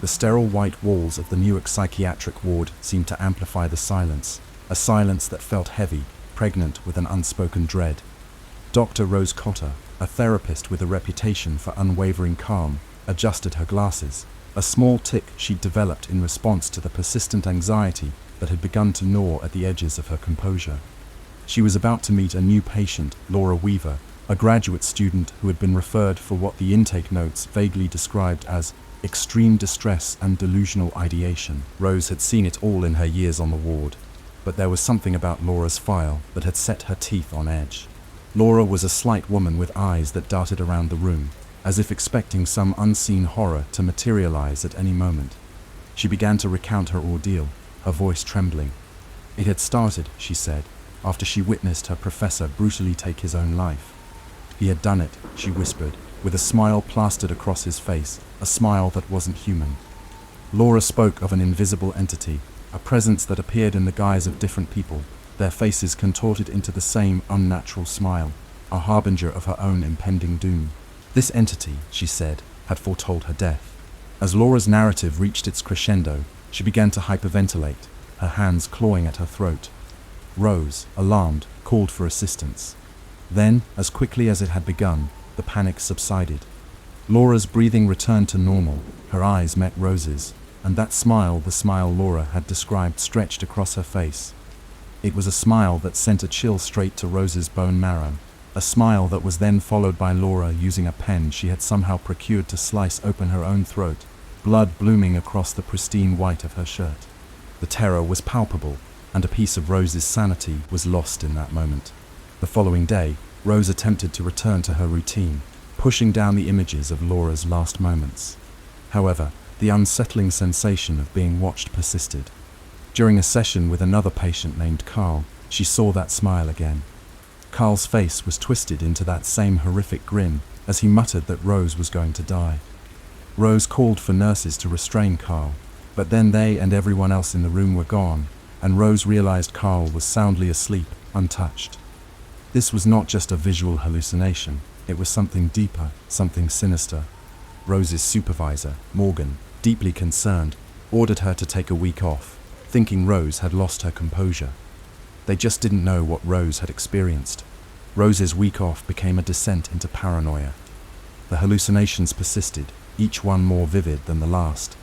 The sterile white walls of the Newark psychiatric ward seemed to amplify the silence, a silence that felt heavy, pregnant with an unspoken dread. Dr. Rose Cotter, a therapist with a reputation for unwavering calm, adjusted her glasses, a small tic she'd developed in response to the persistent anxiety that had begun to gnaw at the edges of her composure. She was about to meet a new patient, Laura Weaver, a graduate student who had been referred for what the intake notes vaguely described as extreme distress and delusional ideation. Rose had seen it all in her years on the ward, but there was something about Laura's file that had set her teeth on edge. Laura was a slight woman with eyes that darted around the room, as if expecting some unseen horror to materialize at any moment. She began to recount her ordeal, her voice trembling. It had started, she said, after she witnessed her professor brutally take his own life. He had done it, she whispered, with a smile plastered across his face, a smile that wasn't human. Laura spoke of an invisible entity, a presence that appeared in the guise of different people, their faces contorted into the same unnatural smile, a harbinger of her own impending doom. This entity, she said, had foretold her death. As Laura's narrative reached its crescendo, she began to hyperventilate, her hands clawing at her throat. Rose, alarmed, called for assistance. Then, as quickly as it had begun, the panic subsided. Laura's breathing returned to normal, her eyes met Rose's, and that smile, the smile Laura had described, stretched across her face. It was a smile that sent a chill straight to Rose's bone marrow, a smile that was then followed by Laura using a pen she had somehow procured to slice open her own throat, blood blooming across the pristine white of her shirt. The terror was palpable, and a piece of Rose's sanity was lost in that moment. The following day, Rose attempted to return to her routine, pushing down the images of Laura's last moments. However, the unsettling sensation of being watched persisted. During a session with another patient named Carl, she saw that smile again. Carl's face was twisted into that same horrific grin as he muttered that Rose was going to die. Rose called for nurses to restrain Carl, but then they and everyone else in the room were gone, and Rose realized Carl was soundly asleep, untouched. This was not just a visual hallucination, it was something deeper, something sinister. Rose's supervisor, Morgan, deeply concerned, ordered her to take a week off, thinking Rose had lost her composure. They just didn't know what Rose had experienced. Rose's week off became a descent into paranoia. The hallucinations persisted, each one more vivid than the last.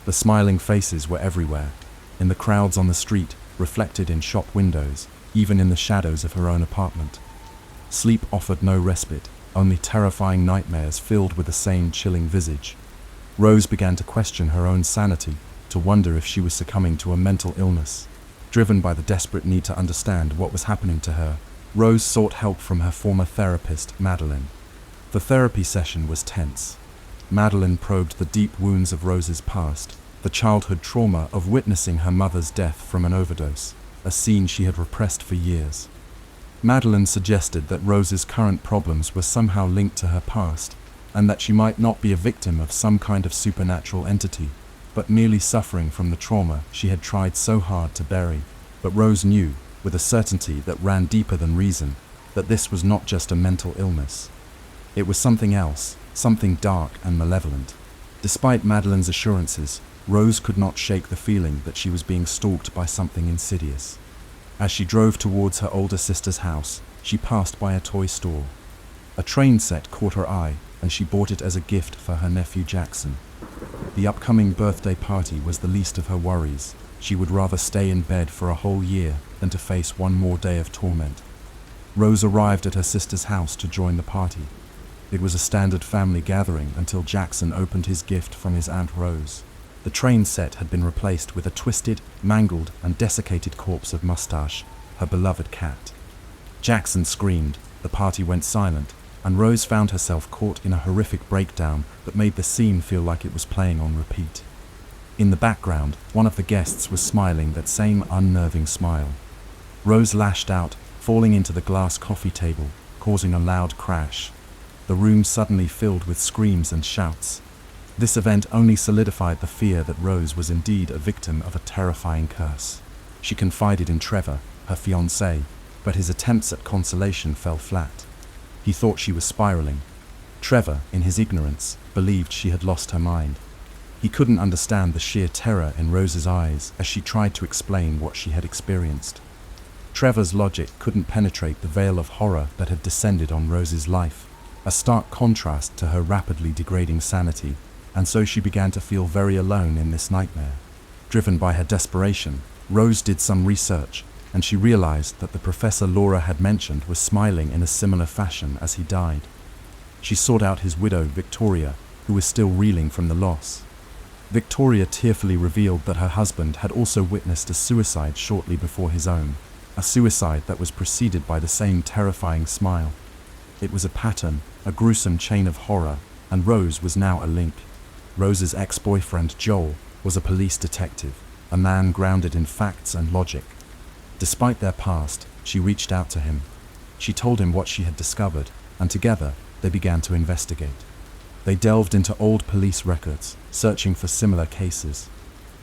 The smiling faces were everywhere, in the crowds on the street, reflected in shop windows, even in the shadows of her own apartment. Sleep offered no respite, only terrifying nightmares filled with the same chilling visage. Rose began to question her own sanity, to wonder if she was succumbing to a mental illness. Driven by the desperate need to understand what was happening to her, Rose sought help from her former therapist, Madeline. The therapy session was tense. Madeline probed the deep wounds of Rose's past, the childhood trauma of witnessing her mother's death from an overdose, a scene she had repressed for years. Madeline suggested that Rose's current problems were somehow linked to her past, and that she might not be a victim of some kind of supernatural entity, but merely suffering from the trauma she had tried so hard to bury. But Rose knew, with a certainty that ran deeper than reason, that this was not just a mental illness. It was something else, something dark and malevolent. Despite Madeline's assurances, Rose could not shake the feeling that she was being stalked by something insidious. As she drove towards her older sister's house, she passed by a toy store. A train set caught her eye, and she bought it as a gift for her nephew Jackson. The upcoming birthday party was the least of her worries. She would rather stay in bed for a whole year than to face one more day of torment. Rose arrived at her sister's house to join the party. It was a standard family gathering until Jackson opened his gift from his Aunt Rose. The train set had been replaced with a twisted, mangled, and desiccated corpse of Mustache, her beloved cat. Jackson screamed, the party went silent, and Rose found herself caught in a horrific breakdown that made the scene feel like it was playing on repeat. In the background, one of the guests was smiling that same unnerving smile. Rose lashed out, falling into the glass coffee table, causing a loud crash. The room suddenly filled with screams and shouts. This event only solidified the fear that Rose was indeed a victim of a terrifying curse. She confided in Trevor, her fiancé, but his attempts at consolation fell flat. He thought she was spiraling. Trevor, in his ignorance, believed she had lost her mind. He couldn't understand the sheer terror in Rose's eyes as she tried to explain what she had experienced. Trevor's logic couldn't penetrate the veil of horror that had descended on Rose's life, a stark contrast to her rapidly degrading sanity, and so she began to feel very alone in this nightmare. Driven by her desperation, Rose did some research, and she realized that the professor Laura had mentioned was smiling in a similar fashion as he died. She sought out his widow, Victoria, who was still reeling from the loss. Victoria tearfully revealed that her husband had also witnessed a suicide shortly before his own, a suicide that was preceded by the same terrifying smile. It was a pattern, a gruesome chain of horror, and Rose was now a link. Rose's ex-boyfriend, Joel, was a police detective, a man grounded in facts and logic. Despite their past, she reached out to him. She told him what she had discovered, and together they began to investigate. They delved into old police records, searching for similar cases.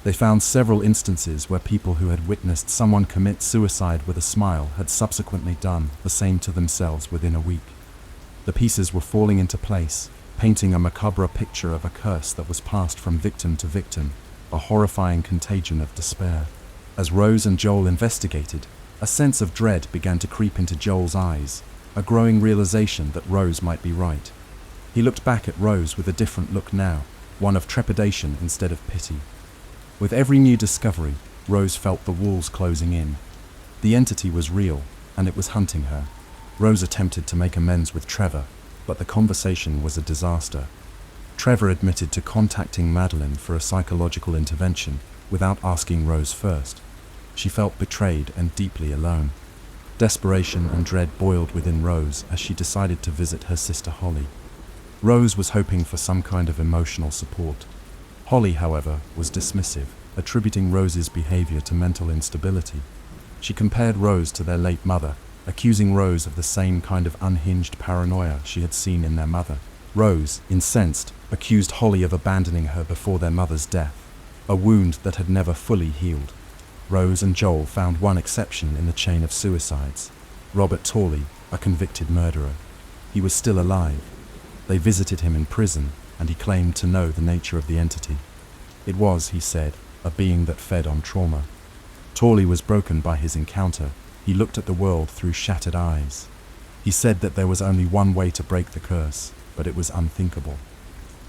They found several instances where people who had witnessed someone commit suicide with a smile had subsequently done the same to themselves within a week. The pieces were falling into place, painting a macabre picture of a curse that was passed from victim to victim, a horrifying contagion of despair. As Rose and Joel investigated, a sense of dread began to creep into Joel's eyes, a growing realization that Rose might be right. He looked back at Rose with a different look now, one of trepidation instead of pity. With every new discovery, Rose felt the walls closing in. The entity was real, and it was hunting her. Rose attempted to make amends with Trevor, but the conversation was a disaster. Trevor admitted to contacting Madeline for a psychological intervention without asking Rose first. She felt betrayed and deeply alone. Desperation and dread boiled within Rose as she decided to visit her sister Holly. Rose was hoping for some kind of emotional support. Holly, however, was dismissive, attributing Rose's behavior to mental instability. She compared Rose to their late mother, accusing Rose of the same kind of unhinged paranoia she had seen in their mother. Rose, incensed, accused Holly of abandoning her before their mother's death, a wound that had never fully healed. Rose and Joel found one exception in the chain of suicides: Robert Torley, a convicted murderer. He was still alive. They visited him in prison, and he claimed to know the nature of the entity. It was, he said, a being that fed on trauma. Torley was broken by his encounter. He looked at the world through shattered eyes. He said that there was only one way to break the curse, but it was unthinkable.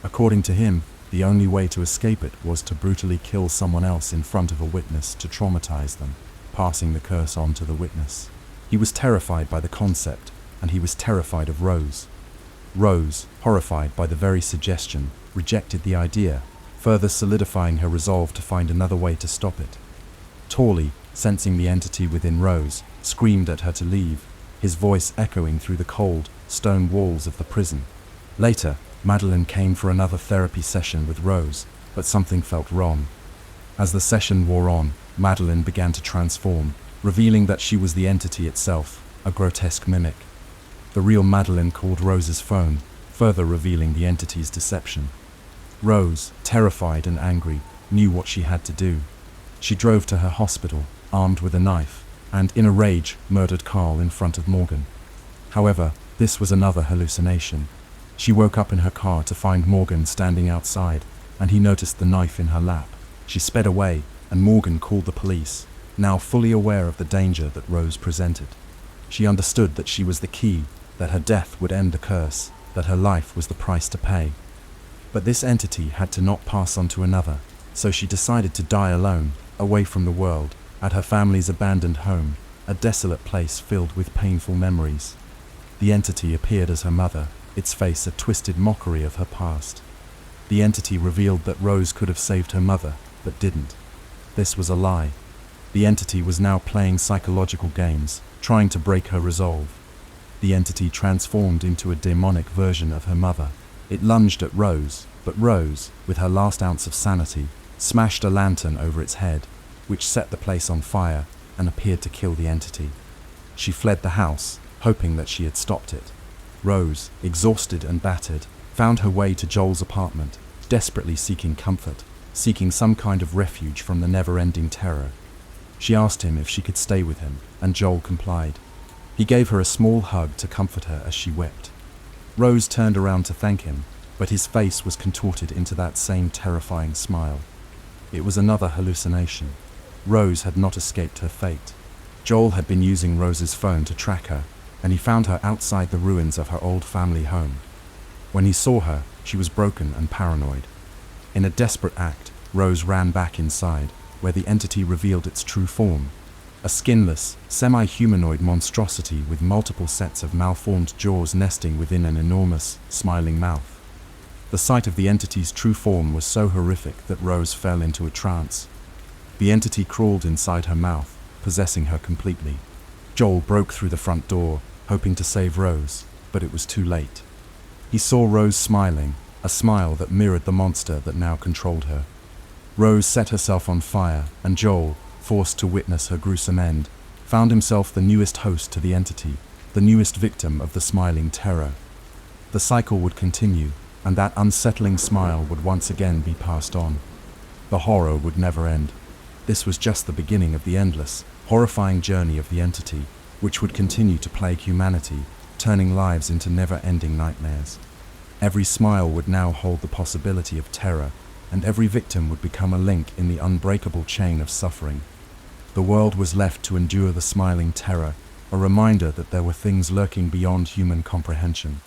According to him, the only way to escape it was to brutally kill someone else in front of a witness to traumatize them, passing the curse on to the witness. He was terrified by the concept, and he was terrified of Rose. Rose, horrified by the very suggestion, rejected the idea, further solidifying her resolve to find another way to stop it. Torley, sensing the entity within Rose, screamed at her to leave, his voice echoing through the cold, stone walls of the prison. Later, Madeline came for another therapy session with Rose, but something felt wrong. As the session wore on, Madeline began to transform, revealing that she was the entity itself, a grotesque mimic. The real Madeline called Rose's phone, further revealing the entity's deception. Rose, terrified and angry, knew what she had to do. She drove to her hospital, armed with a knife, and, in a rage, murdered Carl in front of Morgan. However, this was another hallucination. She woke up in her car to find Morgan standing outside, and he noticed the knife in her lap. She sped away, and Morgan called the police, now fully aware of the danger that Rose presented. She understood that she was the key, that her death would end the curse, that her life was the price to pay. But this entity had to not pass on to another, so she decided to die alone, away from the world, at her family's abandoned home, a desolate place filled with painful memories. The entity appeared as her mother, its face a twisted mockery of her past. The entity revealed that Rose could have saved her mother, but didn't. This was a lie. The entity was now playing psychological games, trying to break her resolve. The entity transformed into a demonic version of her mother. It lunged at Rose, but Rose, with her last ounce of sanity, smashed a lantern over its head, which set the place on fire and appeared to kill the entity. She fled the house, hoping that she had stopped it. Rose, exhausted and battered, found her way to Joel's apartment, desperately seeking comfort, seeking some kind of refuge from the never-ending terror. She asked him if she could stay with him, and Joel complied. He gave her a small hug to comfort her as she wept. Rose turned around to thank him, but his face was contorted into that same terrifying smile. It was another hallucination. Rose had not escaped her fate. Joel had been using Rose's phone to track her, and he found her outside the ruins of her old family home. When he saw her, she was broken and paranoid. In a desperate act, Rose ran back inside, where the entity revealed its true form. A skinless, semi-humanoid monstrosity with multiple sets of malformed jaws nesting within an enormous, smiling mouth. The sight of the entity's true form was so horrific that Rose fell into a trance. The entity crawled inside her mouth, possessing her completely. Joel broke through the front door, hoping to save Rose, but it was too late. He saw Rose smiling, a smile that mirrored the monster that now controlled her. Rose set herself on fire, and Joel, forced to witness her gruesome end, found himself the newest host to the entity, the newest victim of the smiling terror. The cycle would continue, and that unsettling smile would once again be passed on. The horror would never end. This was just the beginning of the endless, horrifying journey of the entity, which would continue to plague humanity, turning lives into never-ending nightmares. Every smile would now hold the possibility of terror, and every victim would become a link in the unbreakable chain of suffering. The world was left to endure the smiling terror, a reminder that there were things lurking beyond human comprehension.